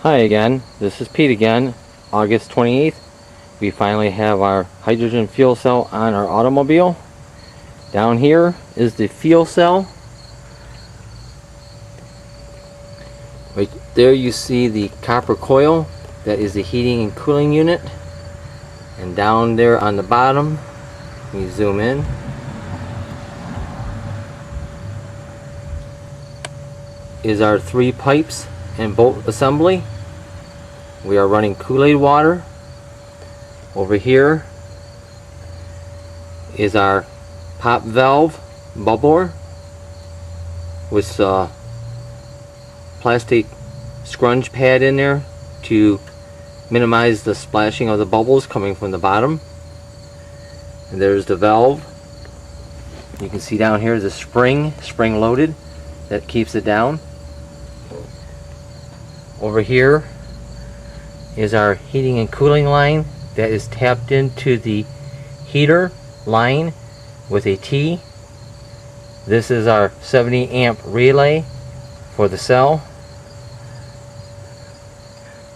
Hi again, this is Pete again. August 28th, we finally have our hydrogen fuel cell on our automobile. Down here is the fuel cell. Right there you see the copper coil, that is the heating and cooling unit. And down there on the bottom, we zoom in, is our 3 pipes and bolt assembly. We are running Kool-Aid water. Over here is our pop valve bubbler with a plastic scrunch pad in there to minimize the splashing of the bubbles coming from the bottom. And there's the valve. You can see down here the spring loaded that keeps it down. Over here is our heating and cooling line that is tapped into the heater line with a T. This is our 70 amp relay for the cell.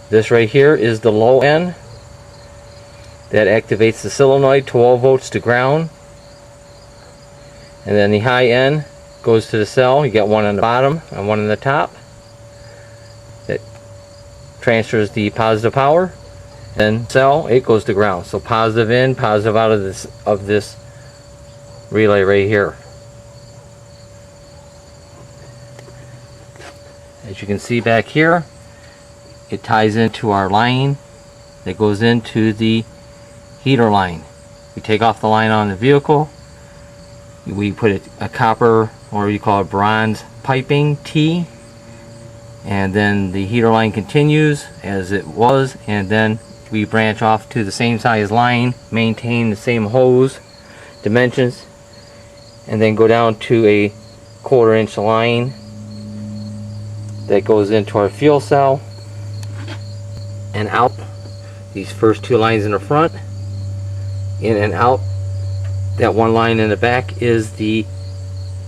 This right here is the low end that activates the solenoid 12 volts to ground, and then the high end goes to the cell. You got one on the bottom and one on the top that transfers the positive power, and cell it goes to ground. So positive in, positive out of this relay right here. As you can see back here, it ties into our line that goes into the heater line. We take off the line on the vehicle, we put a copper, or you call it bronze piping T, and then the heater line continues as it was, and then we branch off to the same size line, maintain the same hose dimensions, and then go down to a 1/4 inch line that goes into our fuel cell and out. These first 2 lines in the front, in and out. That one line in the back is the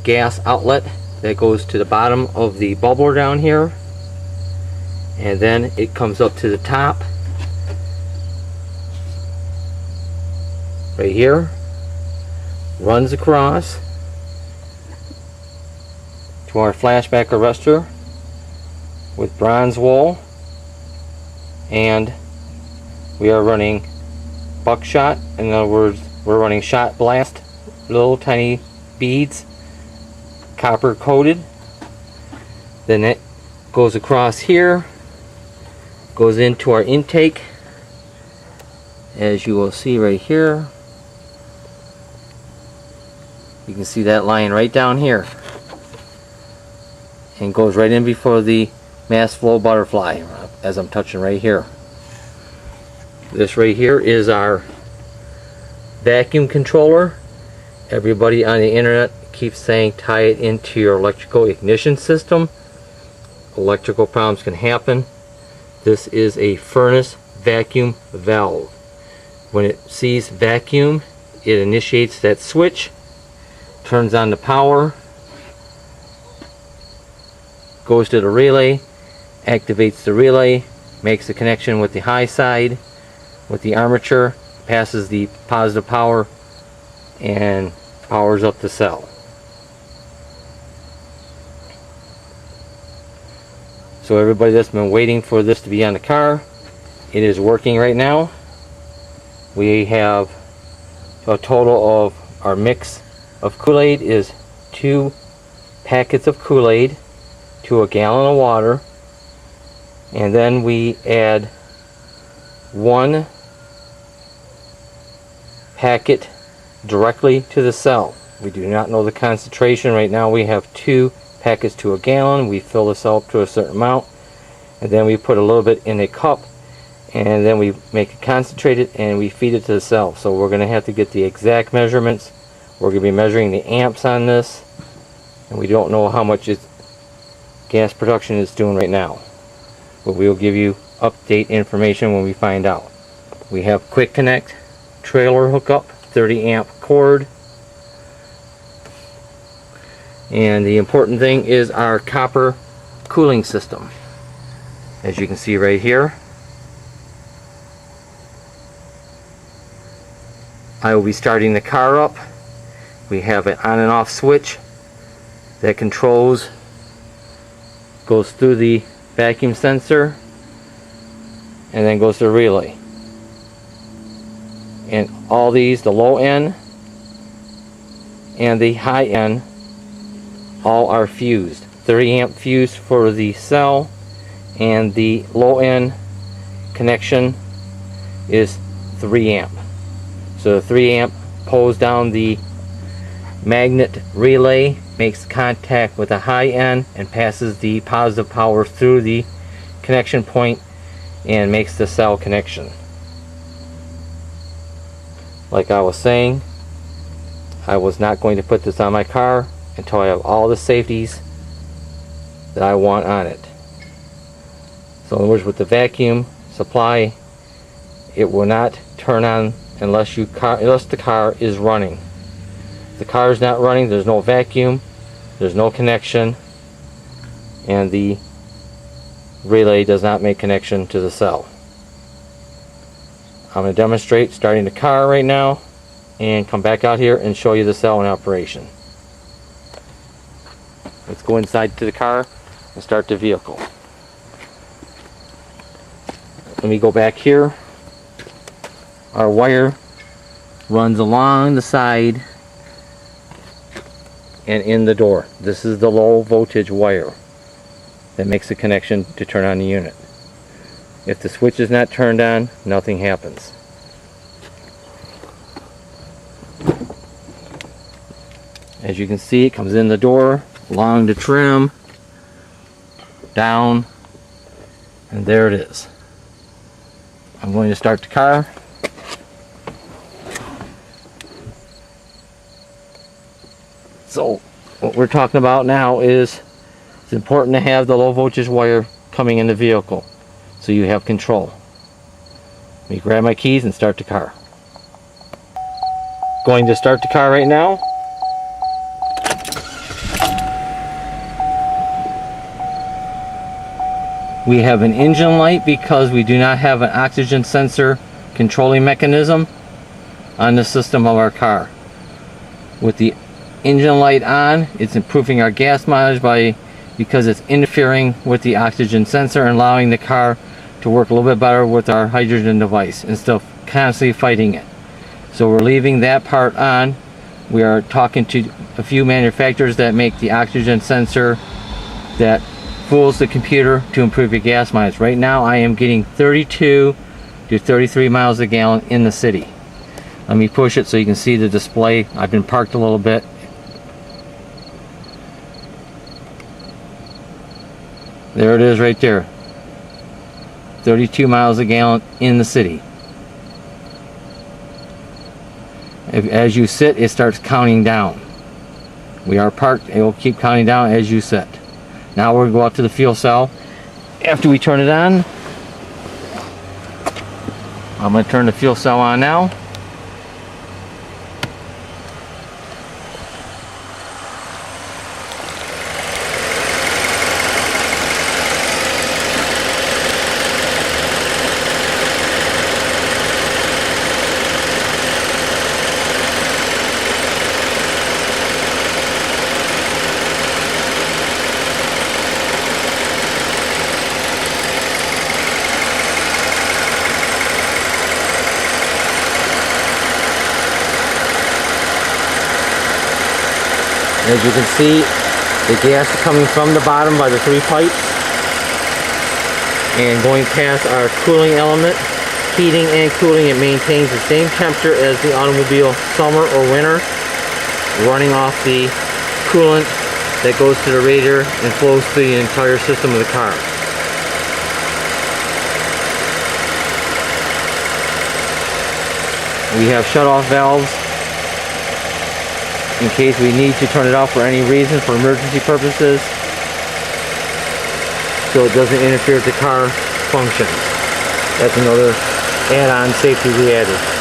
gas outlet that goes to the bottom of the bubbler down here, and then it comes up to the top right here, runs across to our flashback arrestor with bronze wool, and we are running buckshot. In other words, we're running shot blast, little tiny beads, copper coated. Then it goes across here, goes into our intake, as you will see right here. You can see that line right down here, and goes right in before the mass flow butterfly, as I'm touching right here. This right here is our vacuum controller. Everybody on the internet keeps saying tie it into your electrical ignition system. Electrical problems can happen. This is a furnace vacuum valve. When it sees vacuum, it initiates that switch, turns on the power, goes to the relay, activates the relay, makes the connection with the high side with the armature, passes the positive power, and powers up the cell. So everybody that's been waiting for this to be on the car, it is working right now. We have a total of our mix of Kool-Aid is 2 packets of Kool-Aid to a gallon of water, and then we add 1 packet directly to the cell. We do not know the concentration. Right now we have 2 packets to a gallon. We fill the cell up to a certain amount, and then we put a little bit in a cup, and then we make it concentrated and we feed it to the cell. So we're going to have to get the exact measurements. We're going to be measuring the amps on this, and we don't know how much gas production is doing right now, but we will give you update information when we find out. We have quick connect trailer hookup, 30 amp cord, and the important thing is our copper cooling system. As you can see right here, I will be starting the car up. We have an on and off switch that goes through the vacuum sensor and then goes to the relay. And all these, the low end and the high end, all are fused. 30 amp fuse for the cell, and the low end connection is 3 amp. So the 3 amp pulls down the magnet relay, makes contact with the high end and passes the positive power through the connection point and makes the cell connection. Like I was saying, I was not going to put this on my car until I have all the safeties that I want on it. So in other words, with the vacuum supply, it will not turn on unless the car is running. If the car is not running, there's no vacuum, there's no connection, and the relay does not make connection to the cell. I'm going to demonstrate starting the car right now and come back out here and show you the cell in operation. Let's go inside to the car and start the vehicle. Let me go back here. Our wire runs along the side and in the door. This is the low voltage wire that makes the connection to turn on the unit. If the switch is not turned on, nothing happens. As you can see, it comes in the door, along the trim, down, and there it is. I'm going to start the car. So what we're talking about now is it's important to have the low voltage wire coming in the vehicle so you have control. Let me grab my keys and start the car. Going to start the car right now. We have an engine light because we do not have an oxygen sensor controlling mechanism on the system of our car. With the engine light on, it's improving our gas mileage because it's interfering with the oxygen sensor and allowing the car to work a little bit better with our hydrogen device instead of constantly fighting it. So we're leaving that part on. We are talking to a few manufacturers that make the oxygen sensor that fools the computer to improve your gas mileage. Right now I am getting 32 to 33 miles a gallon in the city. Let me push it so you can see the display. I've been parked a little bit. There it is right there. 32 miles a gallon in the city. As you sit, it starts counting down. We are parked, it will keep counting down as you sit. Now we'll go up to the fuel cell. After we turn it on, I'm going to turn the fuel cell on now. As you can see, the gas is coming from the bottom by the 3 pipes and going past our cooling element. Heating and cooling, it maintains the same temperature as the automobile summer or winter, running off the coolant that goes to the radiator and flows through the entire system of the car. We have shut-off valves in case we need to turn it off for any reason, for emergency purposes, so it doesn't interfere with the car function. That's another add-on safety we added.